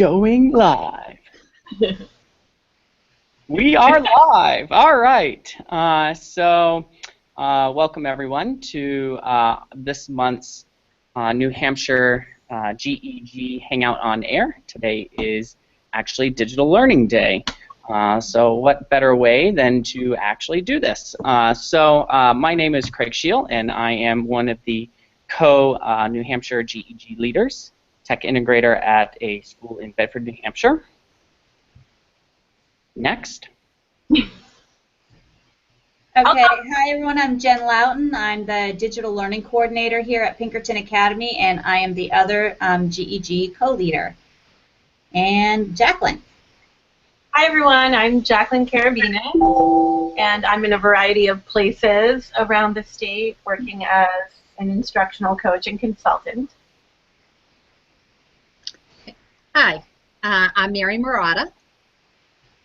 Going live. We are live. All right. Welcome everyone to this month's New Hampshire GEG Hangout on Air. Today is actually Digital Learning Day. So what better way than to actually do this? My name is Craig Scheel, and I am one of the New Hampshire GEG leaders, tech integrator at a school in Bedford, New Hampshire. Next. Okay, hi everyone, I'm Jen Loughton. I'm the Digital Learning Coordinator here at Pinkerton Academy, and I am the other GEG co-leader. And Jacqueline. Hi everyone, I'm Jacqueline Carabina, and I'm in a variety of places around the state working as an instructional coach and consultant. Hi, I'm Mary Murata.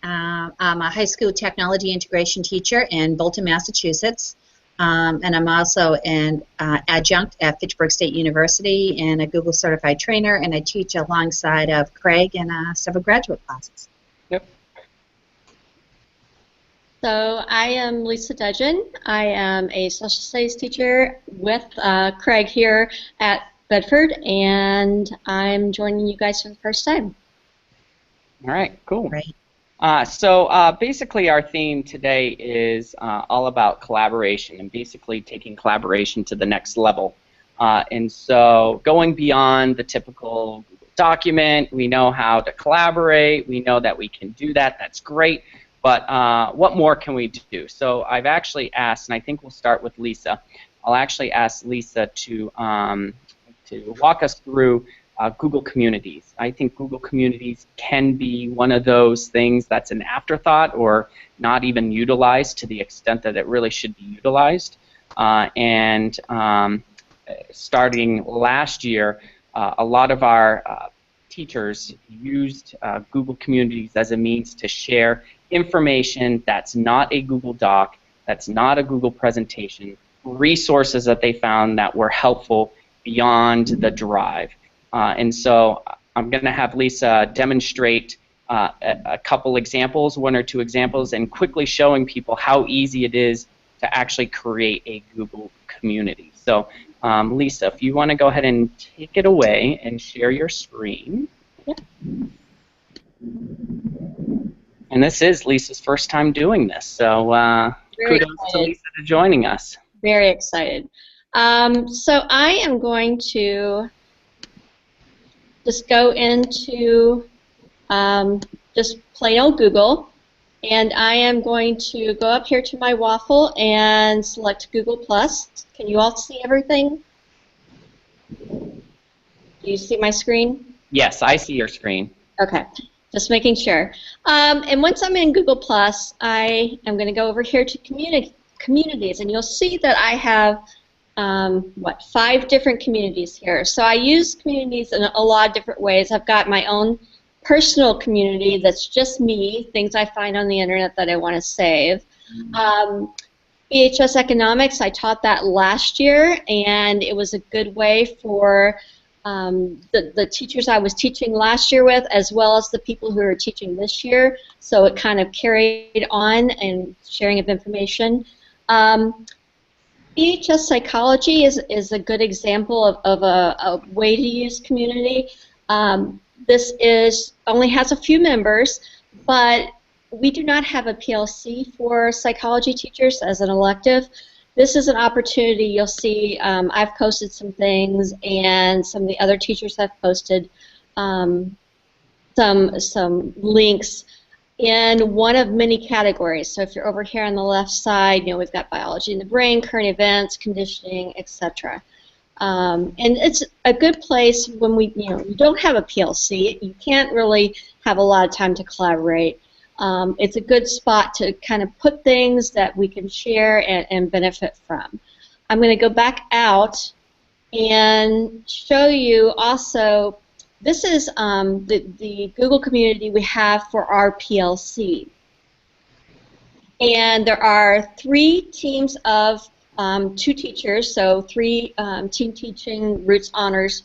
I'm a high school technology integration teacher in Bolton, Massachusetts, and I'm also an adjunct at Fitchburg State University and a Google certified trainer, and I teach alongside of Craig in several graduate classes. Yep. So I am Lisa Dudgeon. I am a social studies teacher with Craig here at Bedford, and I'm joining you guys for the first time. All right, cool. Great. Basically our theme today is all about collaboration and basically taking collaboration to the next level. And so going beyond the typical Google document, we know how to collaborate, we know that we can do that, that's great, but what more can we do? So I've actually asked, and I think we'll start with Lisa, I'll actually ask Lisa to walk us through Google Communities. I think Google Communities can be one of those things that's an afterthought or not even utilized to the extent that it really should be utilized. Starting last year, a lot of our teachers used Google Communities as a means to share information that's not a Google Doc, that's not a Google presentation, resources that they found that were helpful beyond the drive. And so I'm going to have Lisa demonstrate a couple examples, one or two examples, and quickly showing people how easy it is to actually create a Google community. So Lisa, if you want to go ahead and take it away and share your screen. Yeah. And this is Lisa's first time doing this, so kudos to Lisa for joining us. Very excited. So I am going to just go into just plain old Google, and I am going to go up here to my waffle and select Google+. Can you all see everything? Do you see my screen? Yes, I see your screen. Okay, just making sure. And once I'm in Google+, I am going to go over here to communities, and you'll see that I have 5 different communities here. So I use communities in a lot of different ways. I've got my own personal community that's just me, things I find on the internet that I want to save. EHS Economics, I taught that last year, and it was a good way for the teachers I was teaching last year with, as well as the people who are teaching this year. So it kind of carried on and sharing of information. EHS Psychology is a good example of a way to use community. This only has a few members, but we do not have a PLC for psychology teachers as an elective. This is an opportunity. You'll see I've posted some things, and some of the other teachers have posted some links in one of many categories. So if you're over here on the left side, we've got biology in the brain, current events, conditioning, etc. And it's a good place when you don't have a PLC. You can't really have a lot of time to collaborate. It's a good spot to kind of put things that we can share and benefit from. I'm going to go back out and show you also. This is the Google community we have for our PLC. And there are 3 teams of 2 teachers, so 3 team teaching, roots, honors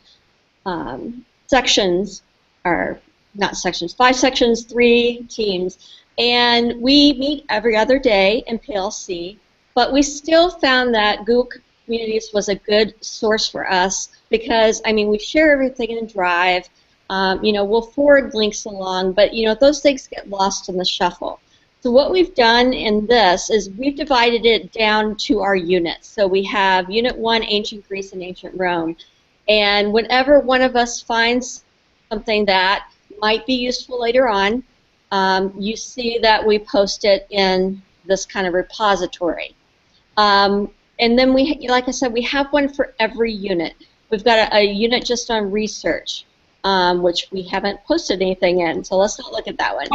sections are not sections, 5 sections, 3 teams, and we meet every other day in PLC, but we still found that Google Communities was a good source for us because, I mean, we share everything in Drive. You know, we'll forward links along, but, you know, those things get lost in the shuffle. So what we've done in this is we've divided it down to our units. So we have Unit 1, Ancient Greece and Ancient Rome. And whenever one of us finds something that might be useful later on, you see that we post it in this kind of repository. And then we, like I said, we have one for every unit. We've got a unit just on research, which we haven't posted anything in, so let's not look at that one.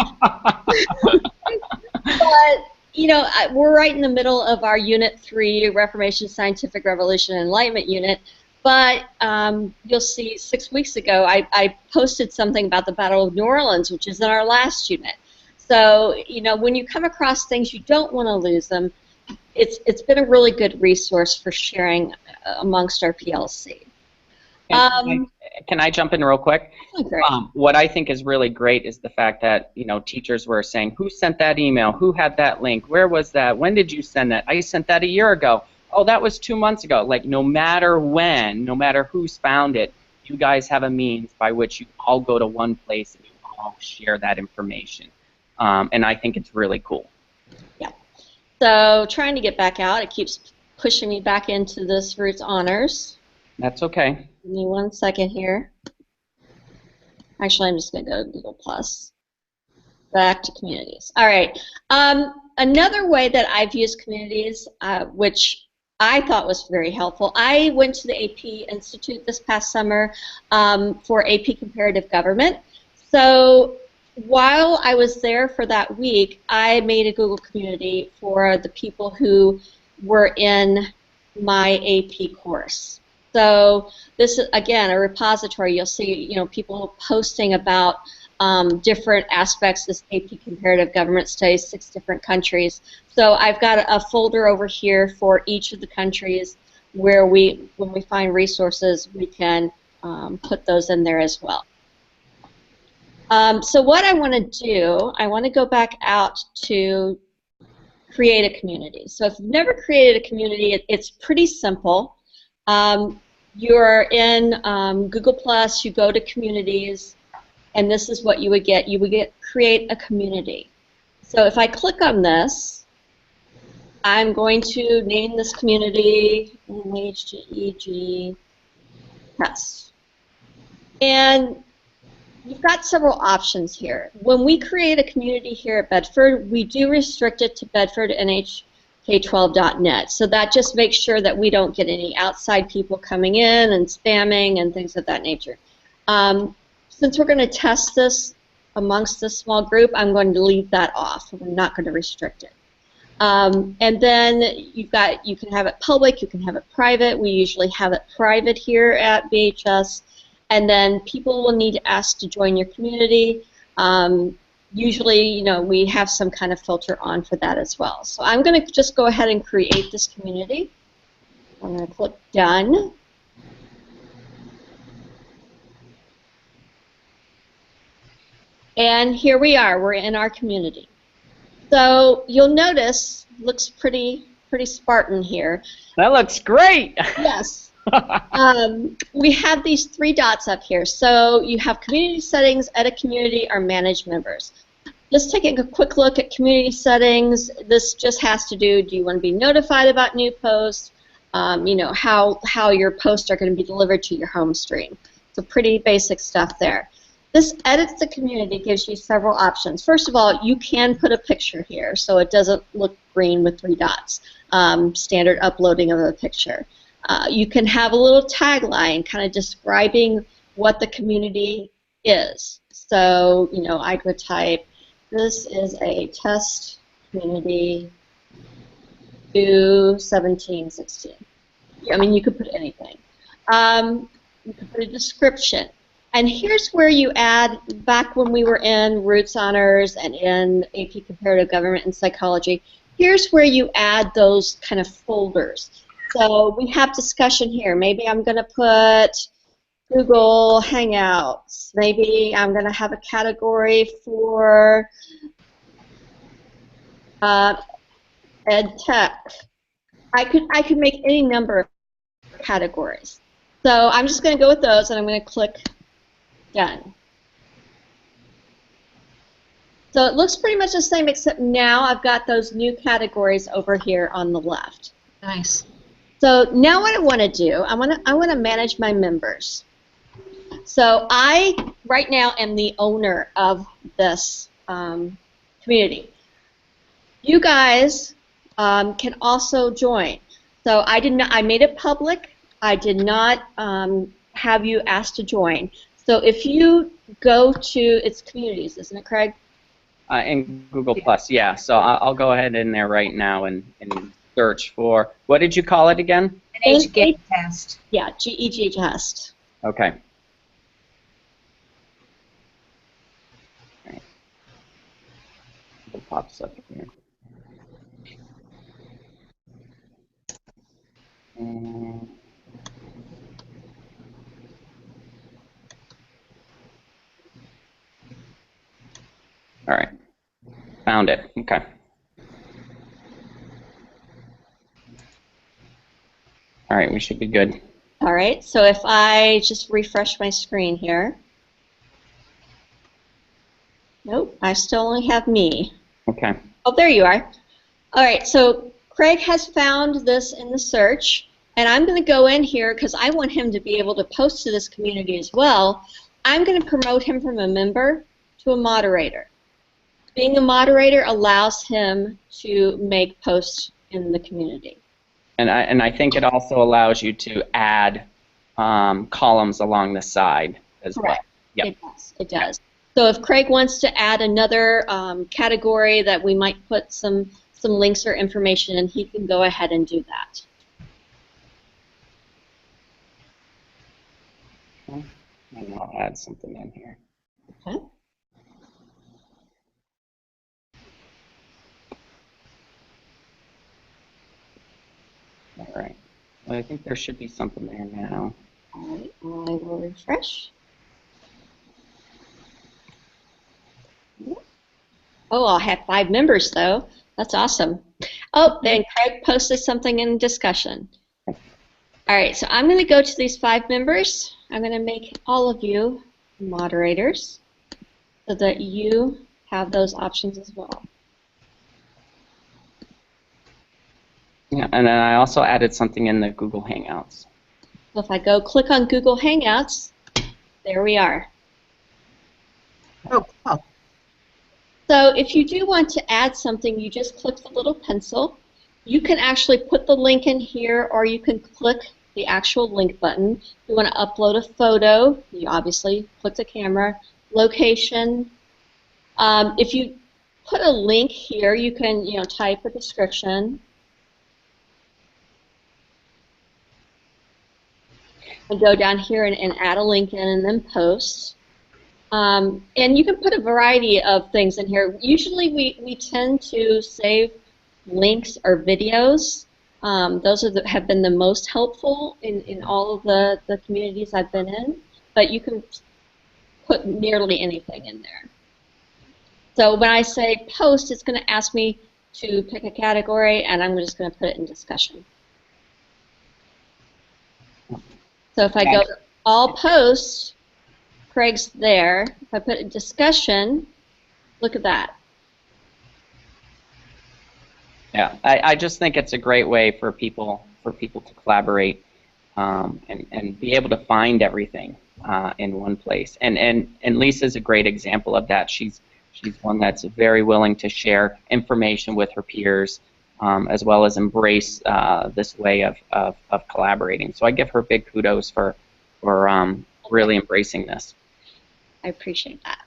But, you know, we're right in the middle of our Unit 3, Reformation, Scientific Revolution, and Enlightenment unit. But you'll see 6 weeks ago I posted something about the Battle of New Orleans, which is in our last unit. So, you know, when you come across things, you don't want to lose them. It's been a really good resource for sharing amongst our PLC. Can I jump in real quick? Okay. What I think is really great is the fact that, you know, teachers were saying, who sent that email? Who had that link? Where was that? When did you send that? I sent that a year ago. Oh, that was 2 months ago. Like, no matter when, no matter who's found it, you guys have a means by which you all go to one place and you all share that information. And I think it's really cool. Yeah. So trying to get back out, it keeps pushing me back into this Roots Honors. That's okay. Give me 1 second here. Actually, I'm just going to go to Google+. Back to communities. All right. Another way that I've used communities, which I thought was very helpful, I went to the AP Institute this past summer for AP Comparative Government. So while I was there for that week, I made a Google community for the people who were in my AP course. So this is, again, a repository. You'll see, you know, people posting about different aspects of AP Comparative Government Studies, 6 different countries. So I've got a folder over here for each of the countries where when we find resources, we can put those in there as well. So what I want to do, I want to go back out to create a community. So if you've never created a community, it's pretty simple. You're in Google+, you go to communities, and this is what you would get. You would get create a community. So if I click on this, I'm going to name this community NHGEG test. And you've got several options here. When we create a community here at Bedford, we do restrict it to Bedford NHK12.net. So that just makes sure that we don't get any outside people coming in and spamming and things of that nature. Since we're going to test this amongst this small group, I'm going to leave that off. I'm not going to restrict it. And then you can have it public, you can have it private. We usually have it private here at BHS. And then people will need to ask to join your community. Usually, you know, we have some kind of filter on for that as well. So I'm going to just go ahead and create this community. I'm going to click Done. And here we are. We're in our community. So you'll notice, looks pretty Spartan here. That looks great. Yes. We have these 3 dots up here. So you have community settings, edit community, or manage members. Just taking a quick look at community settings, this just has to do you want to be notified about new posts, you know, how your posts are going to be delivered to your home stream. So pretty basic stuff there. This edits the community, gives you several options. First of all, you can put a picture here so it doesn't look green with 3 dots. Standard uploading of a picture. You can have a little tagline kind of describing what the community is. So, you know, I could type, this is a test community 21716. I mean, you could put anything. You could put a description. And here's where you add, back when we were in Roots Honors and in AP Comparative Government and Psychology, here's where you add those kind of folders. So we have discussion here. Maybe I'm going to put Google Hangouts. Maybe I'm going to have a category for ed tech. I could make any number of categories. So I'm just going to go with those, and I'm going to click Done. So it looks pretty much the same, except now I've got those new categories over here on the left. Nice. So now what I want to do, I want to manage my members. So I right now am the owner of this community. You guys can also join. So I made it public. I did not have you asked to join. So if you go to its communities, isn't it, Craig? In Google Plus, yeah. So I'll go ahead in there right now and search for, what did you call it again? NHGEG test. Yeah, GEG test. Okay. Right. It pops up here. All right. Found it. Okay. All right, we should be good. All right, so if I just refresh my screen here. Nope, I still only have me. Okay. Oh, there you are. All right, so Craig has found this in the search, and I'm going to go in here because I want him to be able to post to this community as well. I'm going to promote him from a member to a moderator. Being a moderator allows him to make posts in the community. And I think it also allows you to add columns along the side as well. Yep. It does. It does. So if Craig wants to add another category that we might put some links or information in, he can go ahead and do that. Okay. And I'll add something in here. Okay. All right. Well, I think there should be something there now. All right. I will refresh. Oh, I'll have 5 members, though. That's awesome. Oh, then Craig posted something in discussion. All right, so I'm going to go to these 5 members. I'm going to make all of you moderators so that you have those options as well. Yeah, and then I also added something in the Google Hangouts. So if I go click on Google Hangouts, there we are. Oh, cool. So if you do want to add something, you just click the little pencil. You can actually put the link in here, or you can click the actual link button. If you want to upload a photo, you obviously click the camera. Location. If you put a link here, you can type a description. And go down here and add a link in and then post. And you can put a variety of things in here. Usually we tend to save links or videos. Those have been the most helpful in all of the communities I've been in. But you can put nearly anything in there. So when I say post, it's going to ask me to pick a category, and I'm just going to put it in discussion. So if I go to all posts, Craig's there. If I put in discussion, look at that. Yeah, I just think it's a great way for people to collaborate and be able to find everything in one place. And Lisa's a great example of that. She's one that's very willing to share information with her peers, as well as embrace this way of collaborating. So I give her big kudos for really embracing this. I appreciate that.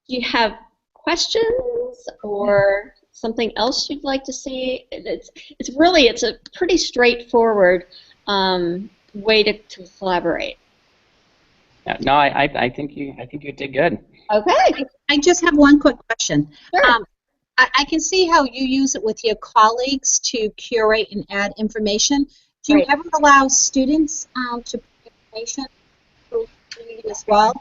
Do you have questions or something else you'd like to see? It's a pretty straightforward way to collaborate. Yeah, no, I think you did good. Okay. I just have one quick question. Sure. I can see how you use it with your colleagues to curate and add information. Do you Great. ever allow students to put information through the community as well?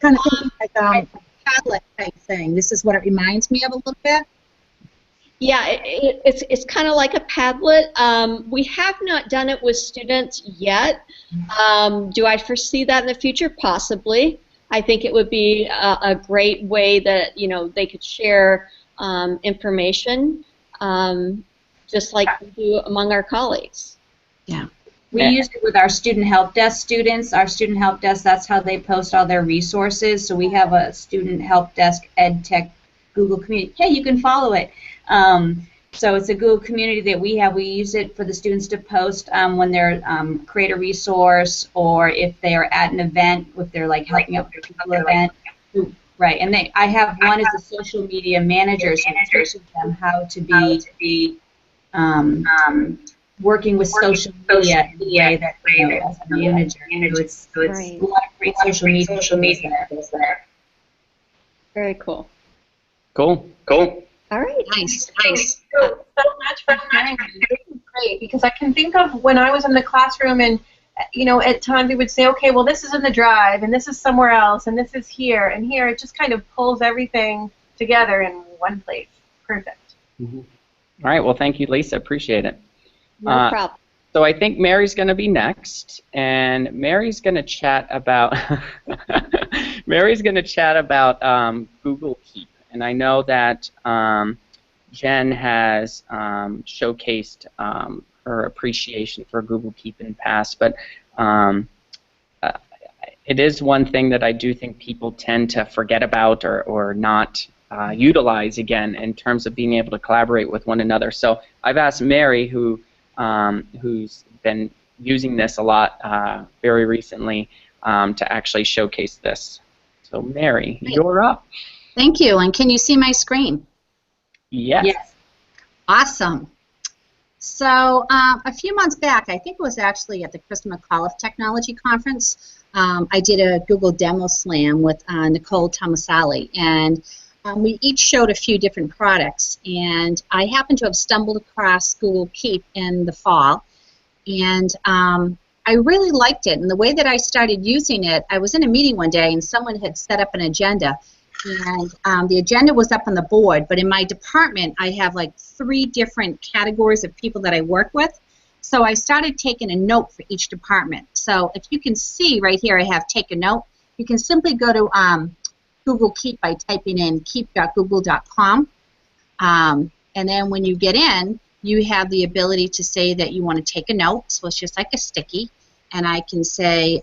Kind of thinking like a Padlet type thing. This is what it reminds me of a little bit. Yeah, it's kind of like a Padlet. We have not done it with students yet. Do I foresee that in the future? Possibly. I think it would be a great way that they could share information, just like we do among our colleagues. Yeah. We use it with our student help desk students. Our student help desk, that's how they post all their resources. So we have a student help desk ed tech Google community. Hey, you can follow it. So it's a Google community that we have. We use it for the students to post when they're create a resource, or if they are at an event, if they're like helping out with a particular event. Right, and I have one as a social media manager, so it teaches them how to be working with social media in a way that as a manager. So it's Right. a lot of great social media there. Very cool. Cool. All right. Nice. So much for sharing. This is great, because I can think of when I was in the classroom, and at times we would say, okay, well, this is in the drive, and this is somewhere else, and this is here, and here. It just kind of pulls everything together in one place. Perfect. Mm-hmm. All right. Well, thank you, Lisa. Appreciate it. No problem. So I think Mary's going to be next, and Mary's going to chat about Google Keep. And I know that Jen has showcased her appreciation for Google Keep in the past, but it is one thing that I do think people tend to forget about or not utilize again in terms of being able to collaborate with one another. So I've asked Mary, who's been using this a lot very recently, to actually showcase this. So Mary, you're up. Thank you. And can you see my screen? Yes. Awesome. So a few months back, I think it was actually at the Krista McAuliffe Technology Conference, I did a Google Demo Slam with Nicole Tomasali, and we each showed a few different products, and I happened to have stumbled across Google Keep in the fall, and I really liked it. And the way that I started using it, I was in a meeting one day, and someone had set up an agenda, and the agenda was up on the board, but in my department, I have like 3 different categories of people that I work with. So I started taking a note for each department. So if you can see right here, I have take a note. You can simply go to Google Keep by typing in keep.google.com. And then when you get in, you have the ability to say that you want to take a note. So it's just like a sticky. And I can say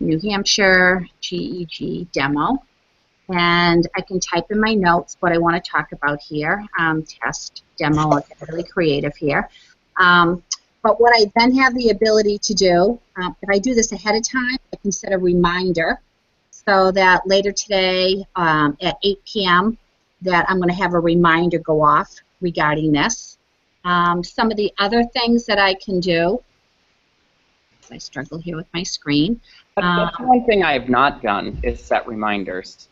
New Hampshire GEG demo. And I can type in my notes what I want to talk about here. Test, demo, I'll get really creative here. But what I then have the ability to do, if I do this ahead of time, I can set a reminder so that later today at 8 p.m. that I'm going to have a reminder go off regarding this. Some of the other things that I can do, I struggle here with my screen. That's one thing I have not done is set reminders.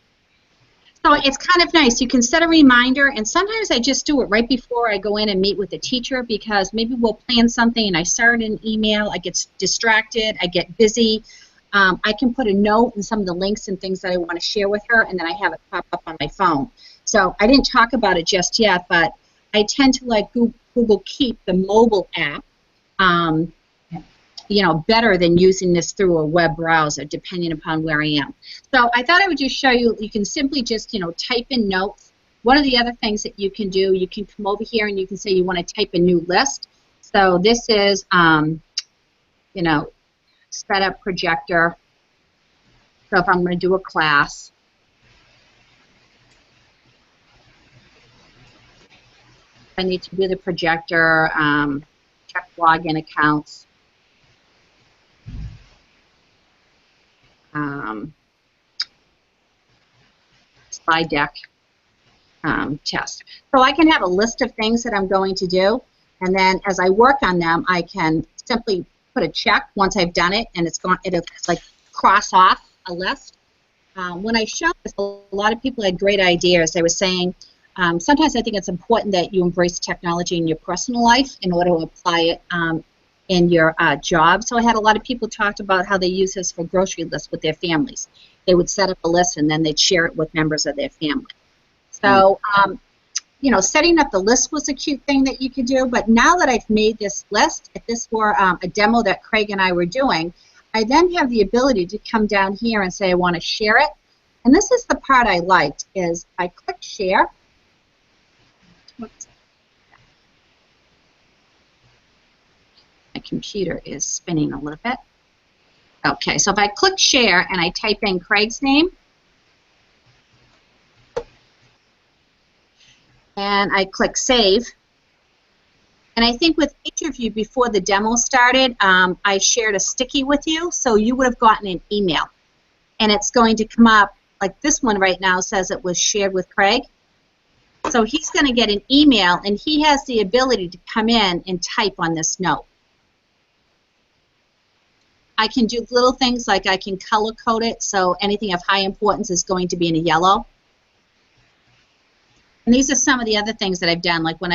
So it's kind of nice. You can set a reminder, and sometimes I just do it right before I go in and meet with the teacher, because maybe we'll plan something and I start an email, I get distracted, I get busy. I can put a note and some of the links and things that I want to share with her, and then I have it pop up on my phone. So I didn't talk about it just yet, but I tend to like Google Keep, the mobile app, better than using this through a web browser, depending upon where I am. So I thought I would just show you, you can simply just, type in notes. One of the other things that you can do, you can come over here and you can say you want to type a new list. So this is, set up projector. So if I'm going to do a class, I need to do the projector, check login accounts. Slide deck test. So I can have a list of things that I'm going to do, and then as I work on them, I can simply put a check once I've done it, and it'll like cross off a list. When I showed this, a lot of people had great ideas. They were saying, sometimes I think it's important that you embrace technology in your personal life in order to apply it in your job. So I had a lot of people talk about how they use this for grocery lists with their families. They would set up a list and then they'd share it with members of their family. So, you know, setting up the list was a cute thing that you could do, but now that I've made this list, if this were a demo that Craig and I were doing, I then have the ability to come down here and say I want to share it. And this is the part I liked, is I click share. Whoops. My computer is spinning a little bit. Okay, so if I click share and I type in Craig's name, and I click save, and I think with each of you before the demo started, I shared a sticky with you, so you would have gotten an email. And it's going to come up, like this one right now says it was shared with Craig. So he's going to get an email, and he has the ability to come in and type on this note. I can do little things like I can color code it, so anything of high importance is going to be in a yellow. And these are some of the other things that I've done, like when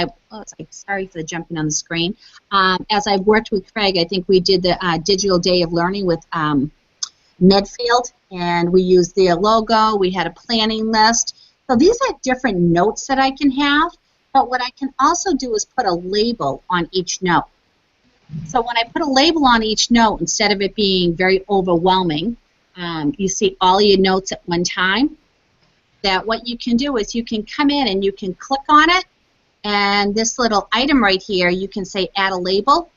sorry for the jumping on the screen. As I've worked with Craig, I think we did the Digital Day of Learning with Medfield, and we used their logo. We had a planning list. So these are different notes that I can have, but what I can also do is put a label on each note. So when I put a label on each note, instead of it being very overwhelming, you see all your notes at one time, that what you can do is you can come in and you can click on it, and this little item right here, you can say add a label.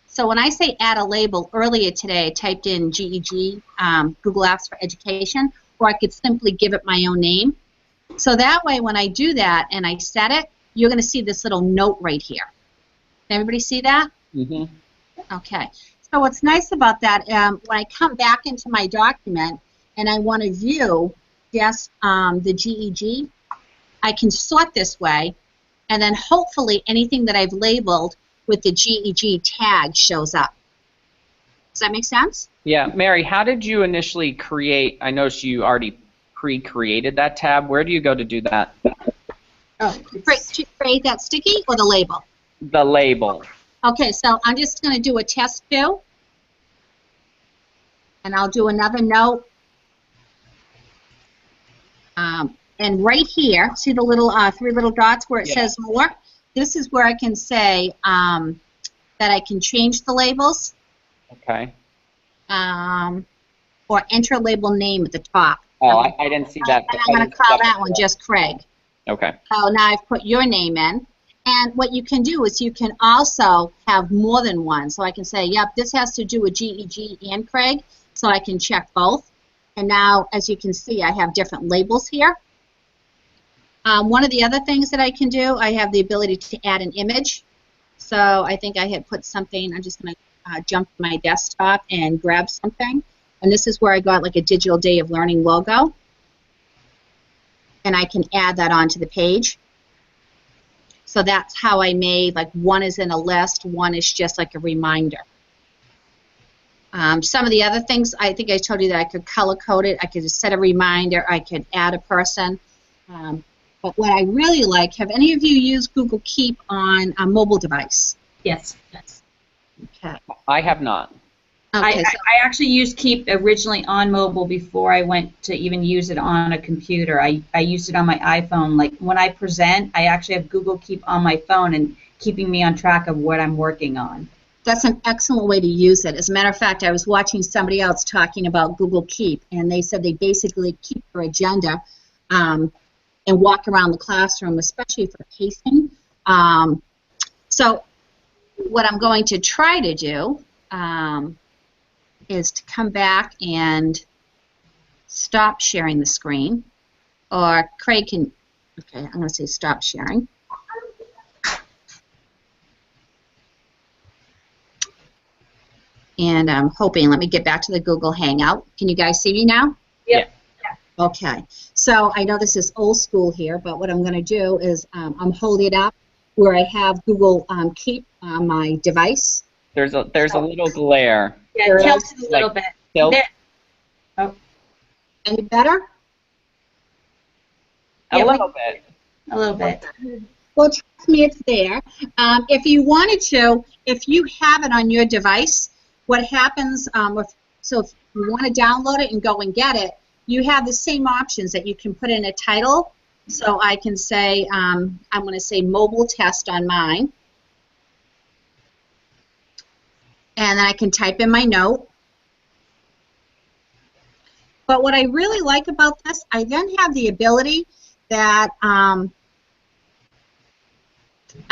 So when I say add a label, earlier today I typed in GEG, Google Apps for Education, or I could simply give it my own name. So that way when I do that and I set it, you're going to see this little note right here. Can everybody see that? Mm-hmm. Okay. So what's nice about that, when I come back into my document and I want to view just the GEG, I can sort this way, and then hopefully anything that I've labeled with the GEG tag shows up. Does that make sense? Yeah, Mary, how did you initially create? I noticed you already pre-created that tab. Where do you go to do that? Oh, to create that sticky or the label? The label. Okay, so I'm just going to do a test view, and I'll do another note. And right here, see the little 3 little dots where it says more? This is where I can say that I can change the labels. Okay. Or enter label name at the top. Oh, I didn't see that. And I'm going to call that one just Craig. Okay. So now I've put your name in. And what you can do is you can also have more than one. So I can say, yep, this has to do with GEG and Craig. So I can check both. And now, as you can see, I have different labels here. One of the other things that I can do, I have the ability to add an image. So I think I had put something, I'm just going to jump to my desktop and grab something. And this is where I got like a Digital Day of Learning logo. And I can add that onto the page. So that's how I made, like one is in a list, one is just like a reminder. Some of the other things, I think I told you that I could color code it, I could set a reminder, I could add a person. But what I really like, have any of you used Google Keep on a mobile device? Yes. Yes. Okay. I have not. Okay, I actually used Keep originally on mobile before I went to even use it on a computer. I used it on my iPhone. Like when I present, I actually have Google Keep on my phone and keeping me on track of what I'm working on. that's an excellent way to use it. As a matter of fact, I was watching somebody else talking about Google Keep, and they said they basically keep their agenda and walk around the classroom, especially for pacing. So what I'm going to try to do is to come back and stop sharing the screen. Or Craig can, okay, I'm going to say stop sharing. And I'm hoping, let me get back to the Google Hangout. Can you guys see me now? Yep. Yeah. Okay. So I know this is old school here, but what I'm going to do is I'm holding it up where I have Google Keep on my device. There's a little glare. Yeah, tilt it a little bit. Tilt. There. Oh. Any better? A Yeah, little bit. A little bit. Well, trust me, it's there. If you wanted to, if you have it on your device, what happens, so if you want to download it and go and get it, you have the same options that you can put in a title. So I can say, I'm going to say mobile test on mine. And then I can type in my note. But what I really like about this, I then have the ability that I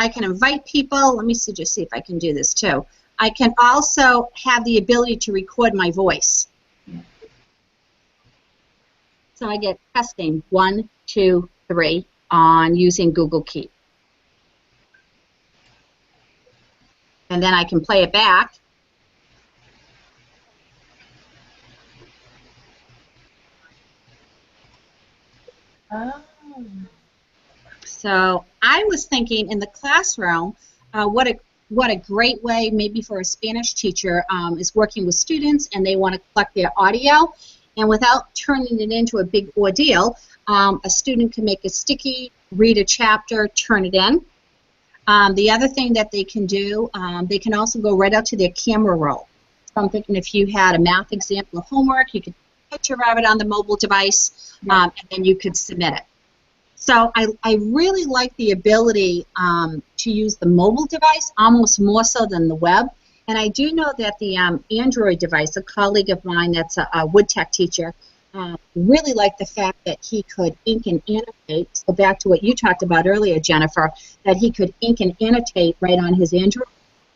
can invite people. Let me just see if I can do this too. I can also have the ability to record my voice. So I get testing 1, 2, 3 on using Google Keep. And then I can play it back. Oh. So I was thinking in the classroom, what a great way maybe for a Spanish teacher is working with students and they want to collect their audio, and without turning it into a big ordeal, a student can make a sticky, read a chapter, turn it in. The other thing that they can do, they can also go right out to their camera roll. So I'm thinking if you had a math example of homework, you could take a picture of it on the mobile device, and then you could submit it. So I really like the ability to use the mobile device almost more so than the web. And I do know that the Android device, a colleague of mine that's a wood tech teacher, really liked the fact that he could ink and annotate. So back to what you talked about earlier, Jennifer, that he could ink and annotate right on his Android.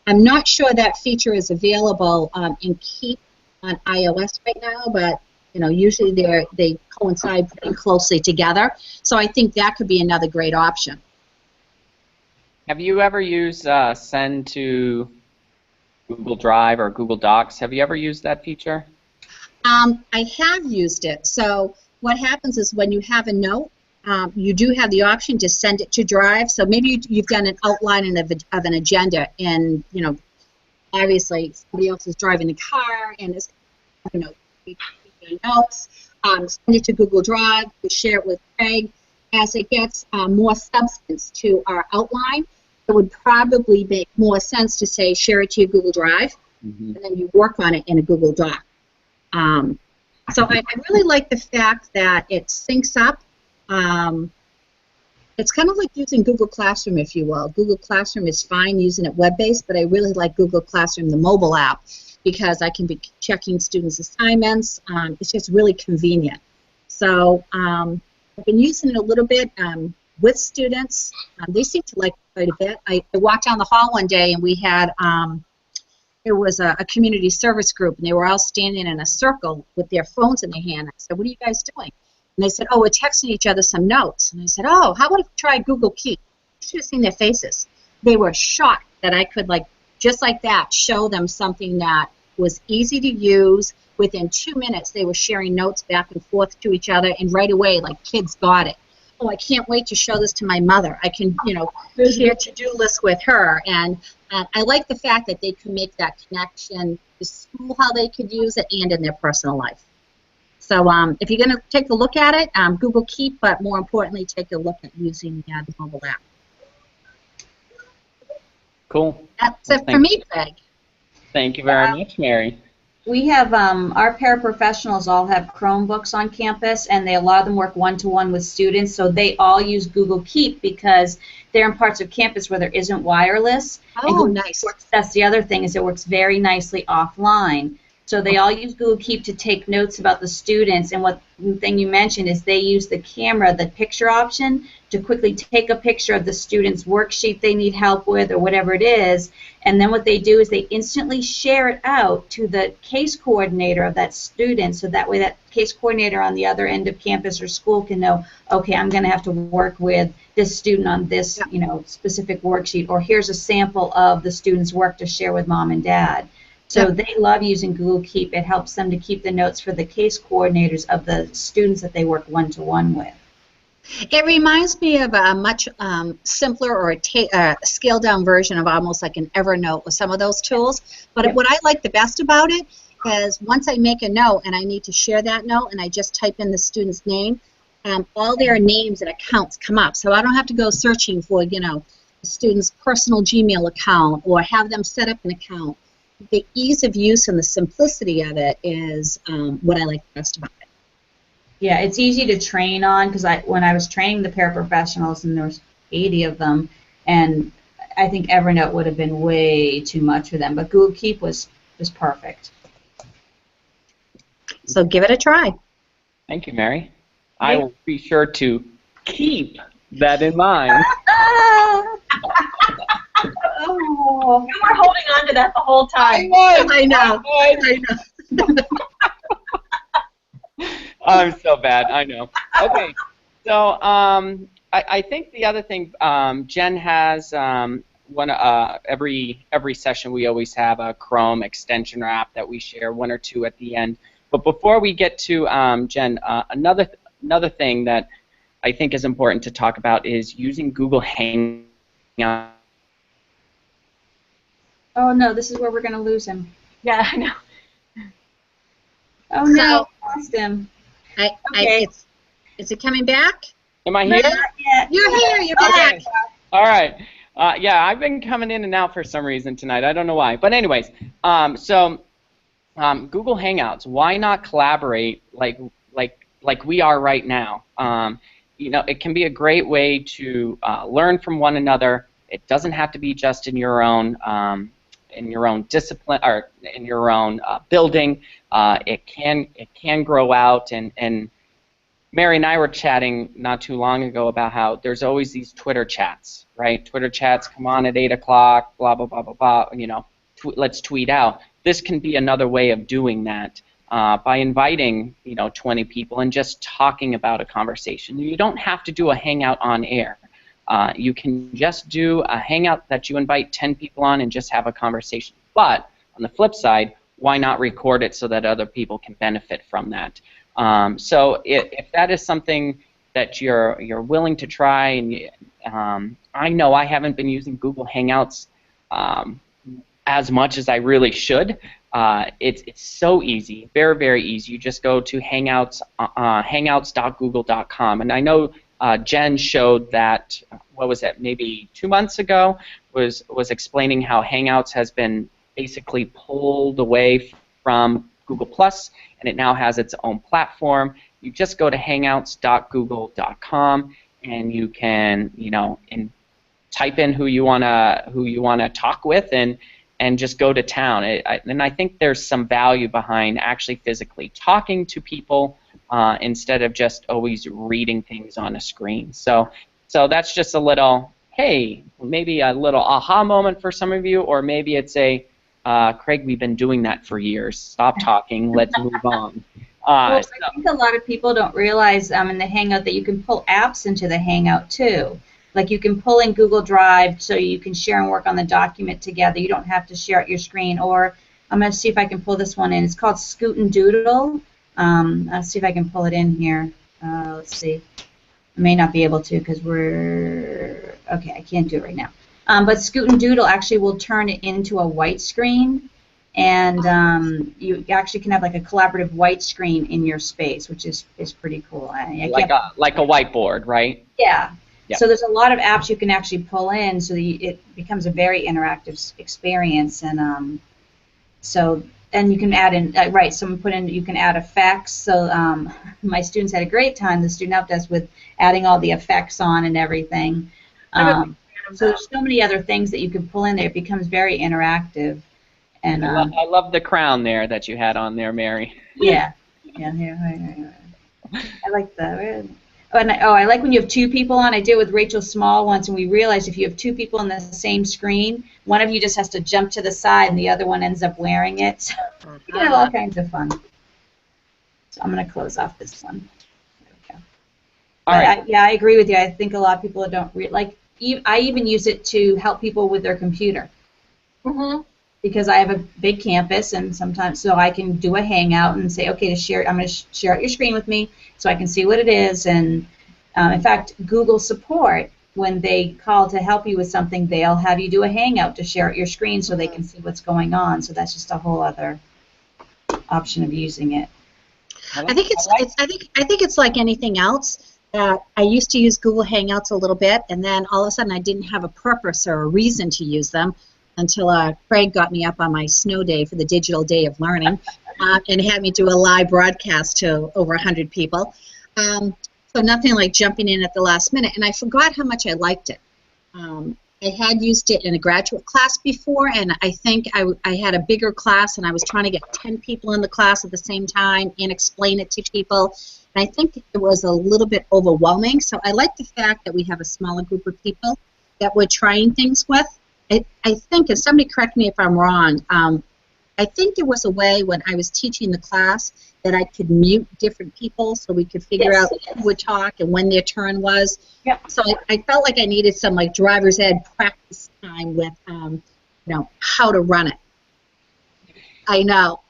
I'm not sure that feature is available in Keep on iOS right now, but you know, usually they coincide pretty closely together. So I think that could be another great option. Have you ever used Send to Google Drive or Google Docs? Have you ever used that feature? I have used it. So what happens is when you have a note, you do have the option to send it to Drive. So maybe you've done an outline of an agenda, and you know, obviously somebody else is driving the car, and is, you know, notes. Send it to Google Drive. We share it with Craig. As it gets more substance to our outline, it would probably make more sense to say share it to your Google Drive, and then you work on it in a Google Doc. So I really like the fact that it syncs up. It's kind of like using Google Classroom, if you will. Google Classroom is fine using it web-based, but I really like Google Classroom, the mobile app, because I can be checking students' assignments. It's just really convenient. So I've been using it a little bit with students. They seem to like it quite a bit. I walked down the hall one day and we had, it was a community service group, and they were all standing in a circle with their phones in their hand. I said, what are you guys doing? And they said, oh, we're texting each other some notes. And I said, oh, how about if we try Google Keep? You should have seen their faces. They were shocked that I could, like, just like that, show them something that was easy to use. Within 2 minutes, they were sharing notes back and forth to each other, and right away, like, kids got it. Oh, I can't wait to show this to my mother. I can, you know, share to-do lists with her. And I like the fact that they can make that connection to school, how they could use it, and in their personal life. So if you're going to take a look at it, Google Keep, but more importantly, take a look at using the mobile app. Cool. That's it for me, Craig. Thank you very much, Mary. We have, our paraprofessionals all have Chromebooks on campus, and a lot of them work one-to-one with students, so they all use Google Keep because they're in parts of campus where there isn't wireless. Oh, nice. That's the other thing, is it works very nicely offline. So they all use Google Keep to take notes about the students, and what thing you mentioned is they use the camera, the picture option, to quickly take a picture of the student's worksheet they need help with or whatever it is, and then what they do is they instantly share it out to the case coordinator of that student, so that way that case coordinator on the other end of campus or school can know, okay, I'm going to have to work with this student on this, you know, specific worksheet, or here's a sample of the student's work to share with mom and dad. So they love using Google Keep. It helps them to keep the notes for the case coordinators of the students that they work one-to-one with. It reminds me of a much simpler or a scaled-down version of almost like an Evernote with some of those tools. But what I like the best about it is once I make a note and I need to share that note and I just type in the student's name, all their names and accounts come up. So I don't have to go searching for, the student's personal Gmail account or have them set up an account. The ease of use and the simplicity of it is what I like best about it. Yeah, it's easy to train on because when I was training the paraprofessionals, and there was 80 of them, and I think Evernote would have been way too much for them, but Google Keep was perfect. So give it a try. Thank you, Mary. I will be sure to keep that in mind. Oh. You were holding on to that the whole time. I know. I'm so bad. I know. Okay. So I think the other thing, Jen has every session we always have a Chrome extension or app that we share, one or two at the end. But before we get to Jen, another thing that I think is important to talk about is using Google Hangouts. Oh no, this is where we're going to lose him. Yeah, I know. Oh no, lost him. Okay. Is it coming back? Am I here? Not yet. You're here. You're back. Okay. All right. Yeah, I've been coming in and out for some reason tonight. I don't know why. But anyways, Google Hangouts. Why not collaborate like we are right now? It can be a great way to learn from one another. It doesn't have to be just in your own discipline or in your own building. It can grow out, and Mary and I were chatting not too long ago about how there's always these Twitter chats, right? Twitter chats come on at 8 o'clock, blah blah blah blah blah. Let's tweet out. This can be another way of doing that by inviting 20 people and just talking about a conversation. You don't have to do a hangout on air. You can just do a hangout that you invite 10 people on and just have a conversation. But on the flip side, why not record it so that other people can benefit from that? So if that is something that you're willing to try, and I know I haven't been using Google Hangouts as much as I really should. It's so easy, very, very easy. You just go to Hangouts, hangouts.google.com, and I know Jen showed that, what was it, maybe 2 months ago, was explaining how Hangouts has been basically pulled away from Google+, and it now has its own platform. You just go to hangouts.google.com, and you can, type in who you wanna talk with, and just go to town. And I think there's some value behind actually physically talking to people instead of just always reading things on a screen. So that's just a little, hey, maybe a little aha moment for some of you, or maybe it's a, Craig, we've been doing that for years. Stop talking. Let's move on. Well, I think a lot of people don't realize in the Hangout that you can pull apps into the Hangout too. Like you can pull in Google Drive so you can share and work on the document together. You don't have to share out your screen. Or I'm going to see if I can pull this one in. It's called Scoot and Doodle. I'll see if I can pull it in here. Let's see. I may not be able to because okay, I can't do it right now. But Scoot and Doodle actually will turn it into a white screen, and you actually can have like a collaborative white screen in your space, which is pretty cool. Like a whiteboard, right? Yeah. Yeah. So there's a lot of apps you can actually pull in, so that it becomes a very interactive experience, and and you can add in you can add effects. So my students had a great time. The student helped us with adding all the effects on and everything. So there's so many other things that you can pull in there. It becomes very interactive. And I love the crown there that you had on there, Mary. Yeah. Here. I like that. I like when you have two people on. I did it with Rachel Small once, and we realized if you have two people on the same screen, one of you just has to jump to the side, and the other one ends up wearing it. So you have all kinds of fun. So I'm going to close off this one. There we go. All right. I agree with you. I think a lot of people don't I even use it to help people with their computer. Mm-hmm. Because I have a big campus, and sometimes so I can do a hangout and say, okay, I'm going to share out your screen with me so I can see what it is. And in fact, Google support, when they call to help you with something, they'll have you do a hangout to share out your screen so they can see what's going on. So that's just a whole other option of using it. I think it's like anything else. that I used to use Google Hangouts a little bit, and then all of a sudden I didn't have a purpose or a reason to use them until Craig got me up on my snow day for the Digital Day of Learning and had me do a live broadcast to over 100 people. So nothing like jumping in at the last minute, and I forgot how much I liked it. I had used it in a graduate class before, and I think I had a bigger class, and I was trying to get 10 people in the class at the same time and explain it to people. And I think it was a little bit overwhelming, so I like the fact that we have a smaller group of people that we're trying things with. I think, and somebody correct me if I'm wrong, I think there was a way when I was teaching the class that I could mute different people so we could figure out who would talk and when their turn was. Yep. So I felt like I needed some like driver's ed practice time with, you know, how to run it. I know.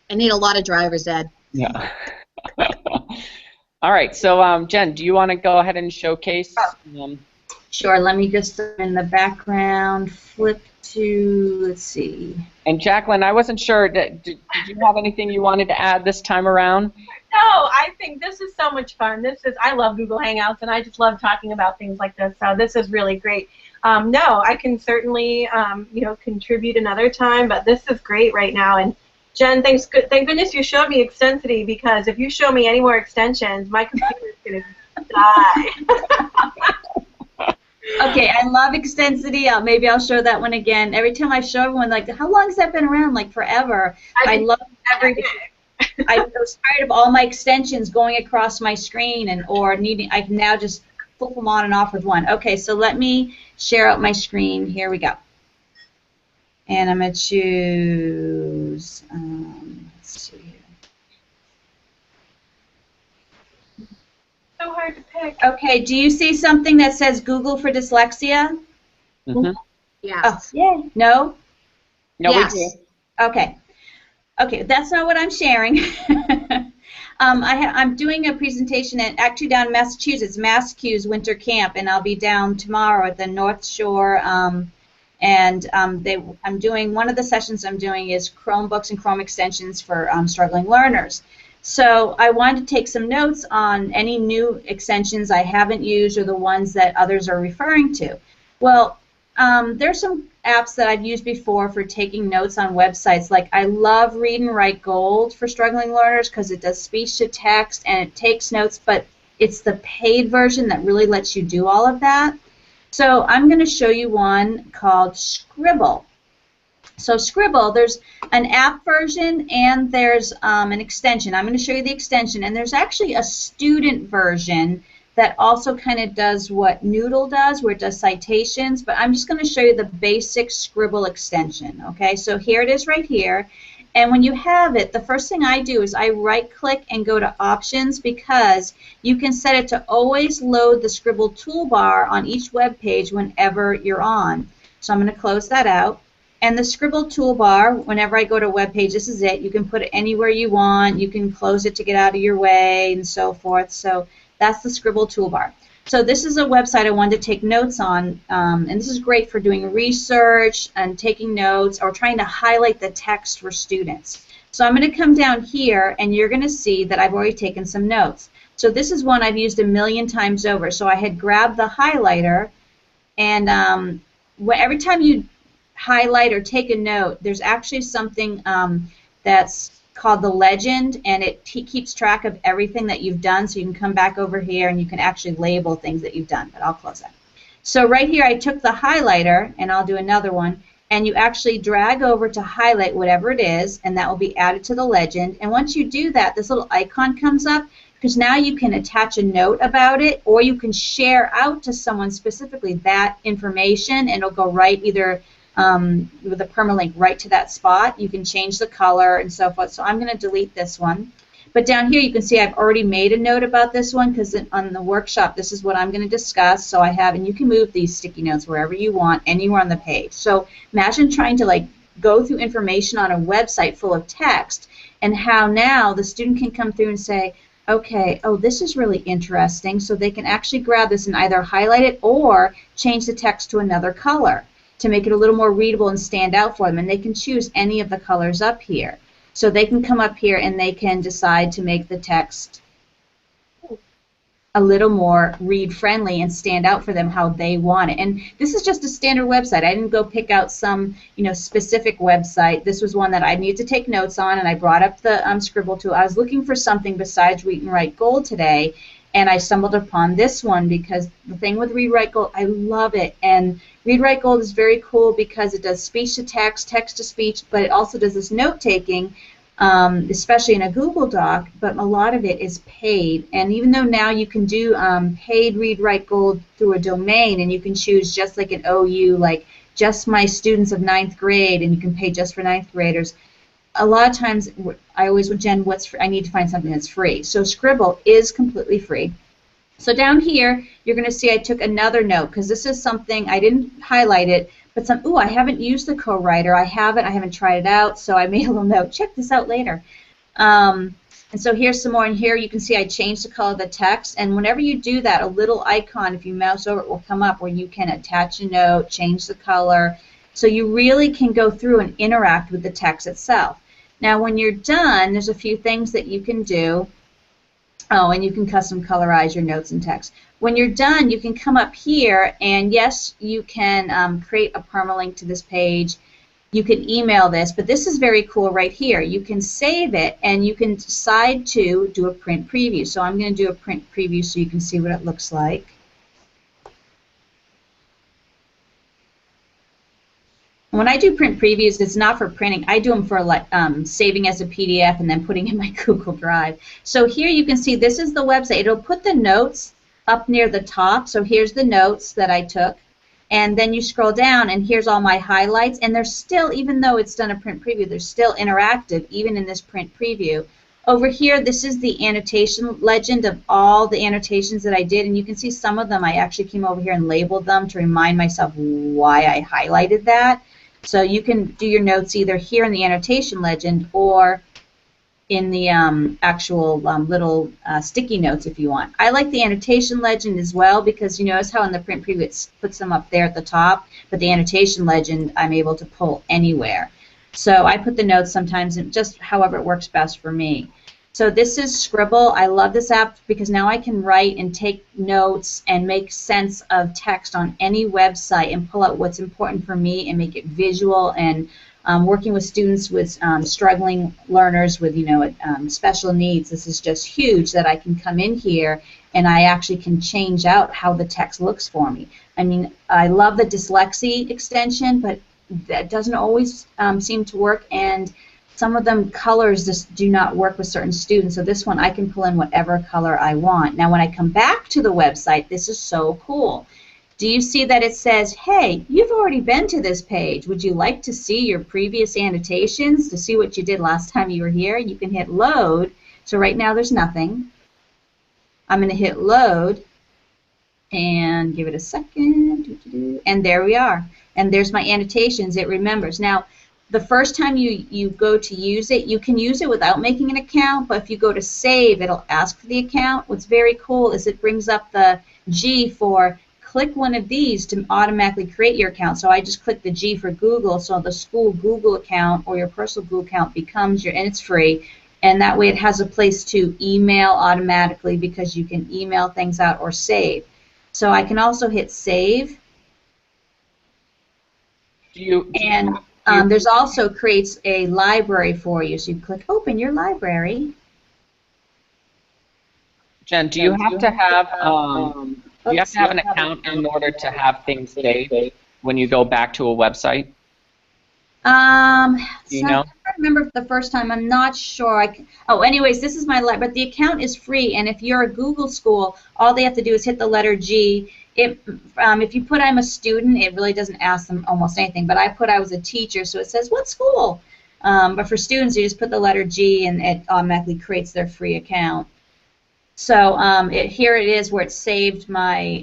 I need a lot of driver's ed. Yeah. All right. So, Jen, do you want to go ahead and showcase? Sure. Let me just in the background flip to, let's see. And Jacqueline, I wasn't sure. Did you have anything you wanted to add this time around? No, I think this is so much fun. I love Google Hangouts, and I just love talking about things like this. So this is really great. No, I can certainly, you know, contribute another time, but this is great right now. And Jen, thank goodness you showed me Extensity, because if you show me any more extensions, my computer is going to die. Okay, I love Extensity. Maybe I'll show that one again. Every time I show everyone, like, how long has that been around? Like, forever. I love everything. I was tired of all my extensions going across my screen I can now just flip them on and off with one. Okay, so let me share out my screen. Here we go. And I'm going to choose, let's see here. So hard to pick. Okay, do you see something that says Google for Dyslexia? Mm-hmm. Yeah. Oh, yeah. No? No, Yes. we do. Okay. Okay, that's not what I'm sharing. I'm doing a presentation actually down in Massachusetts, MassQ's Winter Camp, and I'll be down tomorrow at the North Shore. I'm doing, one of the sessions I'm doing is Chromebooks and Chrome extensions for struggling learners. So I wanted to take some notes on any new extensions I haven't used or the ones that others are referring to. Well, there's some apps that I've used before for taking notes on websites. Like, I love Read and Write Gold for struggling learners because it does speech to text and it takes notes, but it's the paid version that really lets you do all of that. So I'm going to show you one called Scribble. So Scribble, there's an app version and there's an extension. I'm going to show you the extension, and there's actually a student version that also kind of does what Noodle does, where it does citations, but I'm just going to show you the basic Scribble extension. Okay, so here it is right here, and when you have it, the first thing I do is I right-click and go to Options, because you can set it to always load the Scribble toolbar on each web page whenever you're on. So I'm going to close that out. And the Scribble toolbar, whenever I go to a web page, this is it. You can put it anywhere you want. You can close it to get out of your way and so forth. So that's the Scribble toolbar. So this is a website I wanted to take notes on, and this is great for doing research and taking notes or trying to highlight the text for students. So I'm going to come down here, and you're going to see that I've already taken some notes. So this is one I've used a million times over. So I had grabbed the highlighter, and every time you highlight or take a note, there's actually something that's called the legend, and it keeps track of everything that you've done, so you can come back over here and you can actually label things that you've done, but I'll close that. So right here I took the highlighter, and I'll do another one, and you actually drag over to highlight whatever it is, and that will be added to the legend. And once you do that, this little icon comes up, because now you can attach a note about it, or you can share out to someone specifically that information, and it'll go right either with a permalink right to that spot. You can change the color and so forth. So I'm going to delete this one. But down here you can see I've already made a note about this one, because on the workshop this is what I'm going to discuss. So I have, and you can move these sticky notes wherever you want, anywhere on the page. So imagine trying to like go through information on a website full of text, and how now the student can come through and say, okay, oh, this is really interesting. So they can actually grab this and either highlight it or change the text to another color to make it a little more readable and stand out for them. And they can choose any of the colors up here. So they can come up here and they can decide to make the text a little more read friendly and stand out for them how they want it. And this is just a standard website. I didn't go pick out some specific website. This was one that I needed to take notes on, and I brought up the Scribble tool. I was looking for something besides Read and Write Gold today, and I stumbled upon this one because the thing with Read Write Gold, I love it. And Read Write Gold is very cool because it does speech to text, text to speech, but it also does this note taking, especially in a Google Doc, but a lot of it is paid. And even though now you can do paid Read Write Gold through a domain, and you can choose just like an OU, like just my students of 9th grade, and you can pay just for 9th graders, a lot of times I always with Jen, what's free? I need to find something that's free. So Scribble is completely free. So down here, you're going to see I took another note because this is something, I didn't highlight it, but I haven't used the co-writer. I haven't tried it out, so I made a little note. Check this out later. And so here's some more, and here you can see I changed the color of the text, and whenever you do that, a little icon, if you mouse over it, will come up where you can attach a note, change the color, so you really can go through and interact with the text itself. Now when you're done, there's a few things that you can do. Oh, and you can custom colorize your notes and text. When you're done, you can come up here, and yes, you can create a permalink to this page. You can email this, but this is very cool right here. You can save it, and you can decide to do a print preview. So I'm going to do a print preview so you can see what it looks like. When I do print previews, it's not for printing. I do them for saving as a PDF and then putting in my Google Drive. So here you can see this is the website. It'll put the notes up near the top. So here's the notes that I took. And then you scroll down, and here's all my highlights. And they're still, even though it's done a print preview, they're still interactive, even in this print preview. Over here, this is the annotation legend of all the annotations that I did. And you can see some of them, I actually came over here and labeled them to remind myself why I highlighted that. So you can do your notes either here in the annotation legend or in the actual little sticky notes if you want. I like the annotation legend as well because you notice how in the print preview it puts them up there at the top, but the annotation legend I'm able to pull anywhere. So I put the notes sometimes in just however it works best for me. So this is Scribble. I love this app because now I can write and take notes and make sense of text on any website and pull out what's important for me and make it visual. And working with students with struggling learners with special needs, this is just huge that I can come in here and I actually can change out how the text looks for me. I mean, I love the dyslexia extension, but that doesn't always seem to work, and some of them colors just do not work with certain students. So this one I can pull in whatever color I want. Now when I come back to the website, this is so cool. Do you see that it says, hey, you've already been to this page. Would you like to see your previous annotations to see what you did last time you were here? You can hit load. So right now there's nothing. I'm going to hit load and give it a second. And there we are. And there's my annotations. It remembers. Now, the first time you go to use it, you can use it without making an account, but if you go to save, it'll ask for the account. What's very cool is it brings up the G for click one of these to automatically create your account. So I just click the G for Google, so the school Google account or your personal Google account becomes your, and it's free, and that way it has a place to email automatically because you can email things out or save. So I can also hit save. There's also creates a library for you. So you click open your library. Jen, do you have to have an account in order to have things saved when you go back to a website? You know? I remember the first time. I'm not sure. Anyways, this is my library. But the account is free, and if you're a Google school, all they have to do is hit the letter G. If you put I'm a student, it really doesn't ask them almost anything. But I put I was a teacher, so it says what school. But for students, you just put the letter G, and it automatically creates their free account. So here it is where it saved my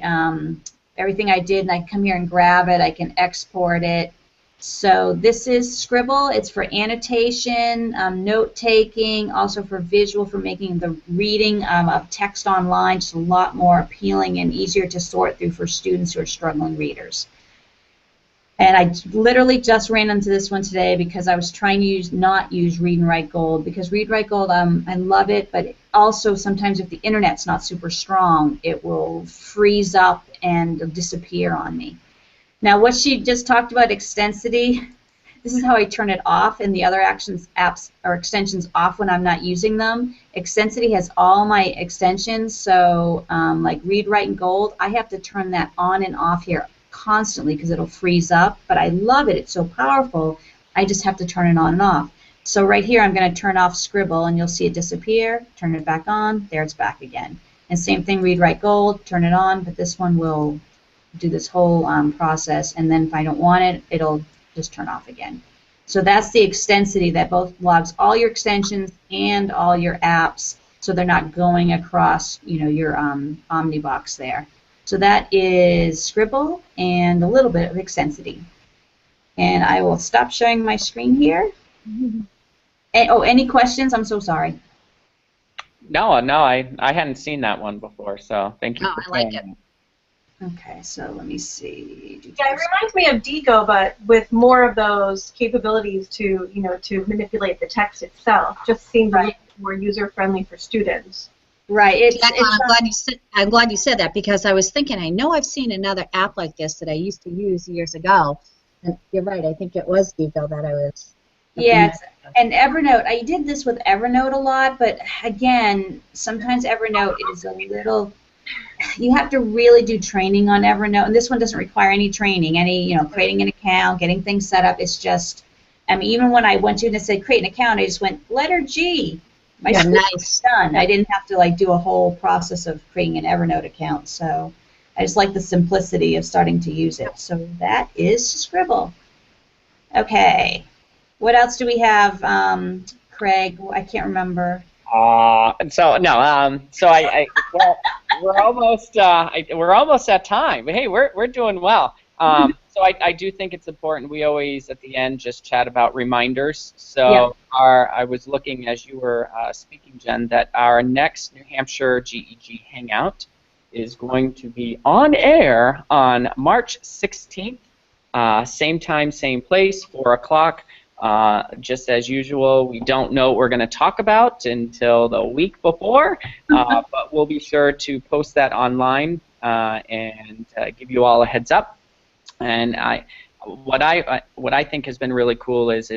everything I did, and I can come here and grab it. I can export it. So this is Scribble. It's for annotation, note-taking, also for visual, for making the reading of text online just a lot more appealing and easier to sort through for students who are struggling readers. And I literally just ran into this one today because I was trying to not use Read and Write Gold, because Read and Write Gold, I love it, but also sometimes if the internet's not super strong, it will freeze up and disappear on me. Now, what she just talked about, Extensity, this is how I turn it off, and the other apps or extensions off when I'm not using them. Extensity has all my extensions, so like Read, Write, and Gold, I have to turn that on and off here constantly because it'll freeze up, but I love it. It's so powerful. I just have to turn it on and off. So right here, I'm going to turn off Scribble, and you'll see it disappear. Turn it back on. There, it's back again. And same thing, Read, Write, Gold. Turn it on, but this one will do this whole process, and then if I don't want it, it'll just turn off again. So that's the Extensity that both logs all your extensions and all your apps, so they're not going across, you know, your Omnibox there. So that is Scribble and a little bit of Extensity. And I will stop sharing my screen here. And, oh, any questions? I'm so sorry. No, I hadn't seen that one before, so thank you. Oh, I like it. Okay, so let me see. Yeah, it reminds me of Digo, but with more of those capabilities to, you know, to manipulate the text itself. Just seems a little more user-friendly for students. Right. I'm glad you said that, because I was thinking, I know I've seen another app like this that I used to use years ago. And you're right, I think it was Digo that I was. Yeah, and Evernote, I did this with Evernote a lot, but again, sometimes Evernote is a little, you have to really do training on Evernote, and this one doesn't require any training, you know, creating an account, getting things set up. It's just, I mean, even when I went to it and it said create an account, I just went letter G. My school was done. I didn't have to like do a whole process of creating an Evernote account, so I just like the simplicity of starting to use it. So that is Scribble. Okay, what else do we have, Craig? I can't remember. So well, we're almost at time. Hey, we're doing well. So I do think it's important. We always at the end just chat about reminders. So I was looking as you were speaking, Jen, that our next New Hampshire GEG Hangout is going to be on air on March 16th, same time, same place, 4 o'clock. Just as usual, we don't know what we're going to talk about until the week before, but we'll be sure to post that online and give you all a heads up. And what I think has been really cool is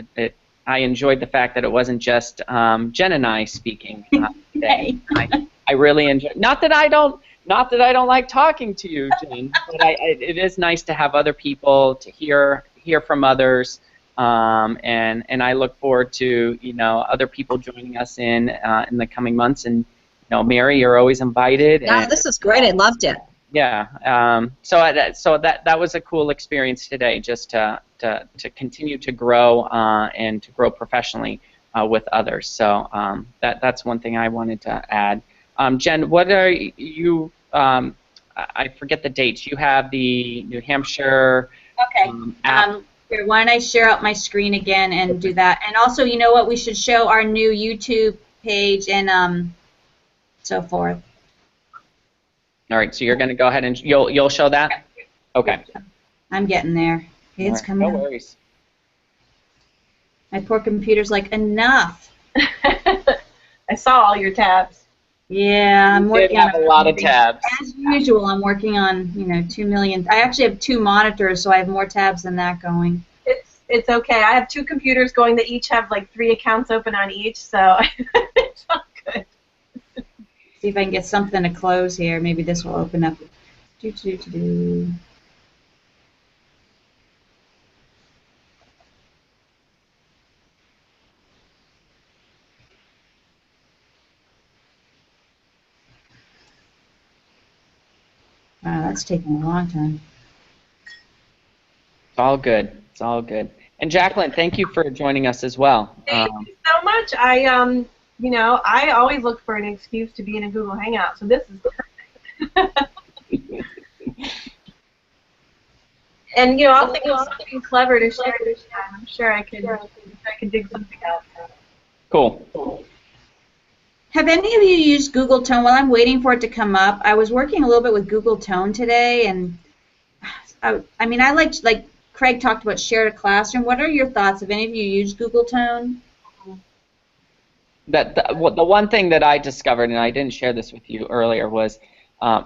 I enjoyed the fact that it wasn't just Jen and I speaking today. I really enjoyed. Not that I don't like talking to you, Jen, but it is nice to have other people to hear from others. And I look forward to, you know, other people joining us in the coming months. And, you know, Mary, you're always invited. No, this is great. I loved it. Yeah. So that was a cool experience today, just to continue to grow and to grow professionally with others. So that's one thing I wanted to add. Jen, what are you? I forget the dates. You have the New Hampshire app. Here, why don't I share out my screen again and do that? And also, you know what? We should show our new YouTube page and so forth. All right, so you're going to go ahead and you'll show that? Okay. I'm getting there. It's coming. No worries. My poor computer's like, enough. I saw all your tabs. Yeah, I'm working on a lot of tabs. As usual, I'm working on, you know, 2 million. I actually have 2 monitors, so I have more tabs than that going. It's okay. I have 2 computers going that each have like 3 accounts open on each, so it's all good. See if I can get something to close here. Maybe this will open up. Wow, that's taking a long time. It's all good. It's all good. And Jacqueline, thank you for joining us as well. Thank you so much. You know, I always look for an excuse to be in a Google Hangout, so this is perfect. And you know, I'll think of something clever to share this time. I'm sure I can dig something out. Cool. Have any of you used Google Tone? While I'm waiting for it to come up, I was working a little bit with Google Tone today, and I mean, I like Craig talked about shared classroom. What are your thoughts? Have any of you used Google Tone? The one thing that I discovered, and I didn't share this with you earlier, was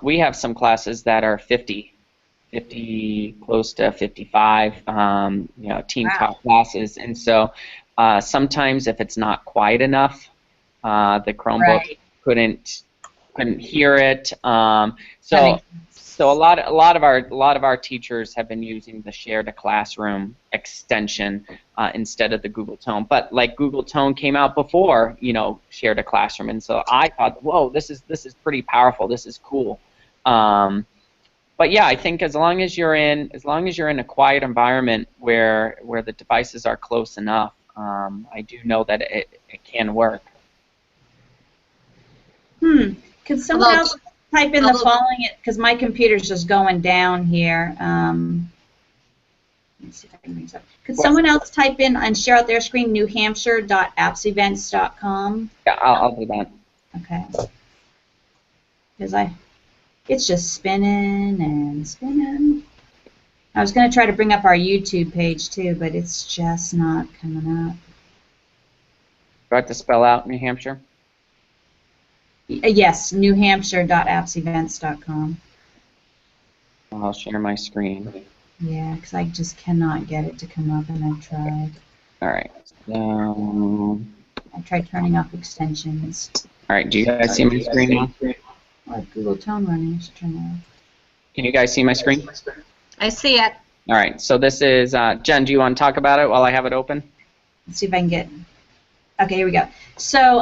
we have some classes that are 50, close to 55, team talk classes, and so sometimes if it's not quiet enough, the Chromebook couldn't hear it. So a lot of our teachers have been using the Share to Classroom extension instead of the Google Tone. But like Google Tone came out before, Share to Classroom, and so I thought, whoa, this is pretty powerful. This is cool. But yeah, I think as long as you're in a quiet environment where the devices are close enough, I do know that it can work. Could someone else type in the following, because my computer's just going down here. Let me see if I can bring this up. Could someone else type in and share out their screen newhampshire.appsevents.com? Yeah, I'll do that. Okay. Because it's just spinning and spinning. I was going to try to bring up our YouTube page too, but it's just not coming up. Do I have to spell out New Hampshire? Yes, newhampshire.appsevents.com. I'll share my screen. Yeah, because I just cannot get it to come up, and I've tried. All right. I tried turning off extensions. All right. Do you guys see my screen now? I have Google Tone running. I should turn that off. Can you guys see my screen? I see it. All right. So this is Jen. Do you want to talk about it while I have it open? Let's see if I can get. Okay, here we go. So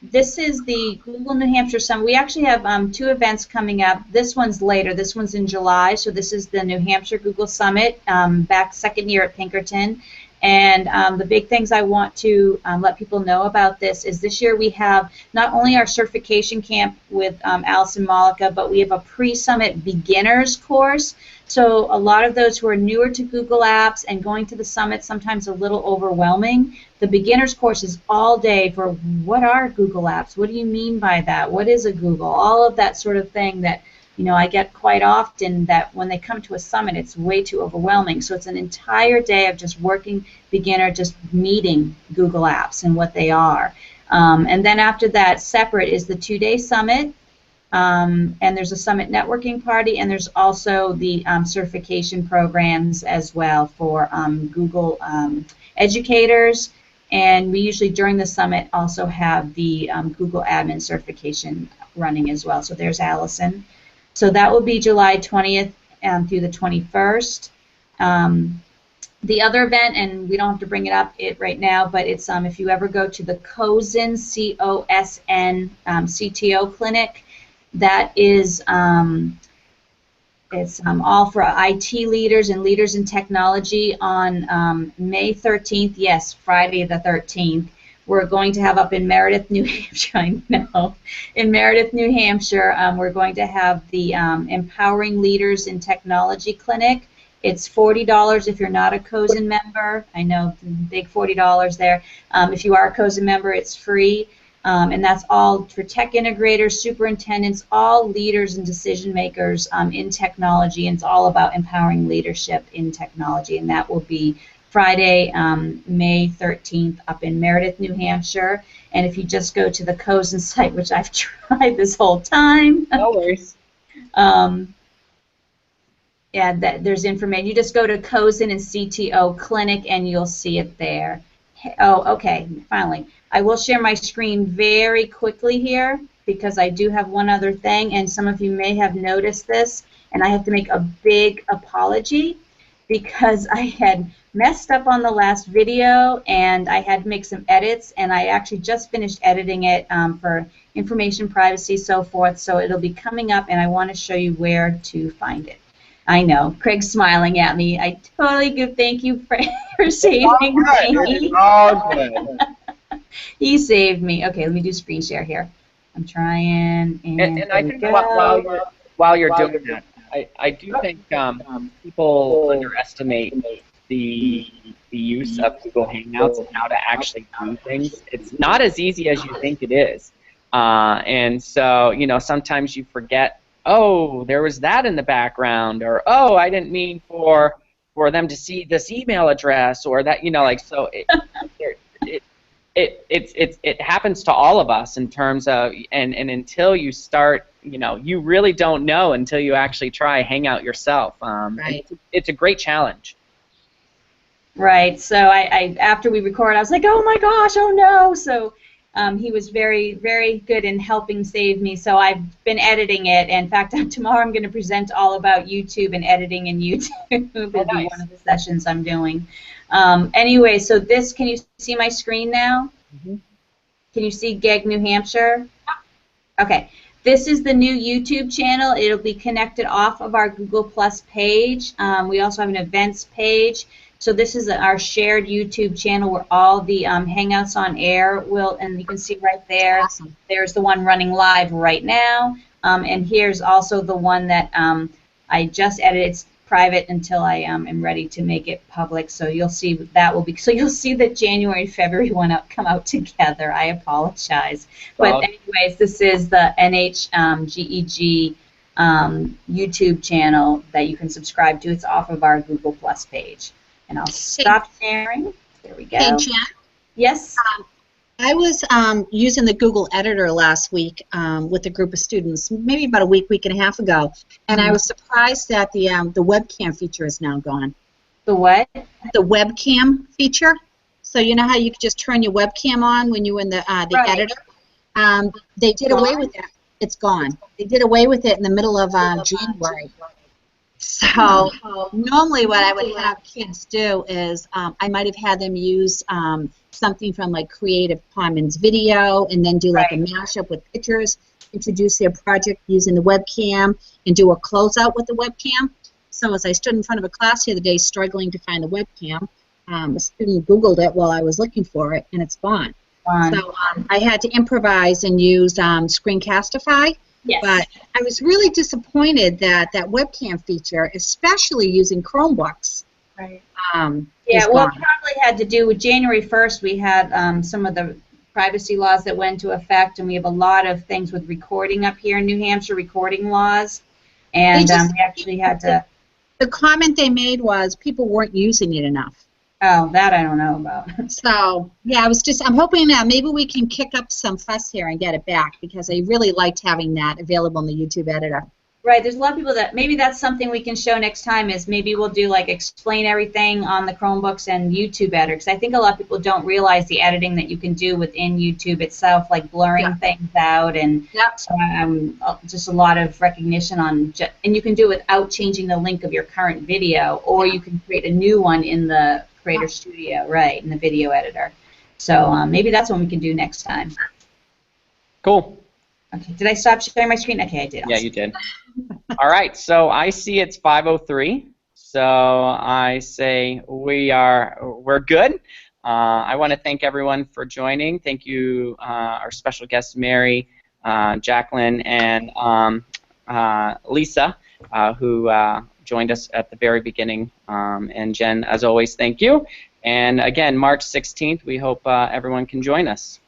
this is the Google New Hampshire Summit. We actually have 2 events coming up. This one's later. This one's in July. So this is the New Hampshire Google Summit, back second year at Pinkerton. And the big things I want to let people know about this year we have not only our certification camp with Alice and Malika, but we have a pre-summit beginners course. So a lot of those who are newer to Google Apps and going to the summit, sometimes a little overwhelming. The beginners course is all day for what are Google Apps? What do you mean by that? What is a Google? All of that sort of thing that I get quite often, that when they come to a summit, it's way too overwhelming. So it's an entire day of just working beginner, just meeting Google Apps and what they are. And then after that, separate is the 2-day summit. And there's a summit networking party, and there's also the certification programs as well for Google educators. And we usually, during the summit, also have the Google admin certification running as well. So there's Allison. So that will be July 20th through the 21st. The other event, and we don't have to bring it up right now, but it's if you ever go to the COSN, C-O-S-N CTO clinic, that is it's all for IT leaders and leaders in technology on May 13th. Yes, Friday the 13th. We're going to have up in Meredith, New Hampshire, I know. In Meredith, New Hampshire, we're going to have the Empowering Leaders in Technology Clinic. It's $40 if you're not a COSN member. I know, big $40 there. If you are a COSN member, it's free. And that's all for tech integrators, superintendents, all leaders and decision makers in technology. And it's all about empowering leadership in technology. And that will be Friday, May 13th, up in Meredith, New Hampshire. And if you just go to the COSN site, which I've tried this whole time. No worries. Yeah, there's information. You just go to COSN and CTO Clinic, and you'll see it there. Oh, okay, finally. I will share my screen very quickly here, because I do have one other thing, and some of you may have noticed this, and I have to make a big apology, because I had messed up on the last video, and I had to make some edits, and I actually just finished editing it for information privacy, so forth, so it'll be coming up, and I want to show you where to find it. I know, Craig's smiling at me. I totally do. Thank you for saving me. It's all good. He saved me. Okay, let me do screen share here. I'm trying, and I think while you're doing that, I do think people underestimate the use of Google Hangouts and how to actually do things. It's not as easy as you think it is, and so sometimes you forget. Oh, there was that in the background, or oh, I didn't mean for for them to see this email address or that, you know, like, so it happens to all of us in terms of, and until you start, you know, you really don't know until you actually try Hangout yourself. Right. It's a great challenge. Right. So I after we recorded, I was like, oh my gosh, oh no. So he was very, very good in helping save me. So I've been editing it. In fact, tomorrow I'm going to present all about YouTube and editing in YouTube. It'll be one of the sessions I'm doing. Anyway, so this, can you see my screen now? Mm-hmm. Can you see GEG New Hampshire? Okay. This is the new YouTube channel. It'll be connected off of our Google Plus page. We also have an events page. So this is our shared YouTube channel where all the Hangouts on air will, and you can see right there, Awesome. There's the one running live right now. And here's also the one that I just edited. It's private until I am ready to make it public. So you'll see that will be, so you'll see that January and February one come out together. I apologize. But anyways, this is the NHGEG YouTube channel that you can subscribe to. It's off of our Google Plus page. And I'll stop sharing. There we go. Hey, Jen. Yes? I was using the Google Editor last week with a group of students, maybe about a week and a half ago, and I was surprised that the webcam feature is now gone. The what? The webcam feature. So you know how you could just turn your webcam on when you're in the Right. editor? They did away with that. It's gone. They did away with it in the middle of January. So normally what I would have kids do is I might have had them use something from like Creative Commons video and then do like a mashup with pictures, introduce their project using the webcam, and do a closeout with the webcam. So as I stood in front of a class the other day struggling to find the webcam, a student Googled it while I was looking for it, and it's gone. So I had to improvise and use Screencastify. Yes. But I was really disappointed that that webcam feature, especially using Chromebooks, Right. Yeah, is well, it gone. probably had to do with January 1st. We had some of the privacy laws that went into effect, and we have a lot of things with recording up here in New Hampshire, recording laws, and we actually had to. The comment they made was people weren't using it enough. Oh, that I don't know about. So, yeah, I'm hoping that maybe we can kick up some fuss here and get it back, because I really liked having that available in the YouTube editor. Right, there's a lot of people that, maybe that's something we can show next time, is maybe we'll do like explain everything on the Chromebooks and YouTube editor, because I think a lot of people don't realize the editing that you can do within YouTube itself, like blurring things out, and so, just a lot of recognition on, and you can do it without changing the link of your current video, or you can create a new one in the Creator Studio, right, in the video editor. So maybe that's what we can do next time. Cool. Okay, did I stop sharing my screen? Okay, I did. Yeah, you did. All right, so I see it's 5:03. So I say we're good. I want to thank everyone for joining. Thank you, our special guests, Mary, Jacqueline, and Lisa, who joined us at the very beginning. And Jen, as always, thank you. And again, March 16th, we hope everyone can join us.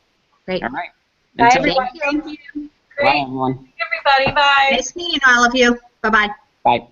Great. All right. Bye, Until everyone. then, Thank you. Great. bye, everyone. Everybody, bye. Nice meeting all of you. Bye-bye. Bye.